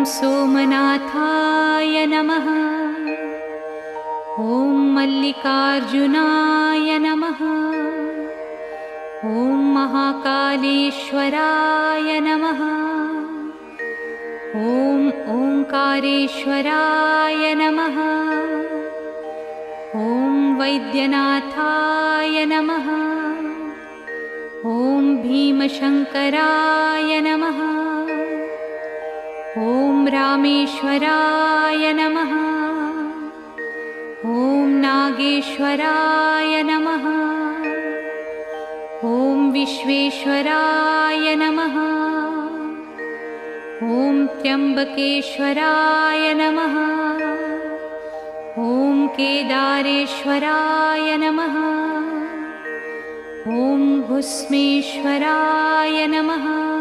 सोमनाथाय नमः। ॐ मल्लिकार्जुनाय नमः। ॐ महाकालेश्वराय नमः। ॐ ओंकारेश्वराय नमः। ॐ वैद्यनाथाय नमः। ॐ भीमशंकराय नमः। ॐ रामेश्वराय नमः। ॐ नागेश्वराय नमः। ॐ विश्वेश्वराय नमः। ॐ त्र्यंबकेश्वराय नमः। ॐ केदारेश्वराय नमः। ॐ भुस्मेश्वराय नमः।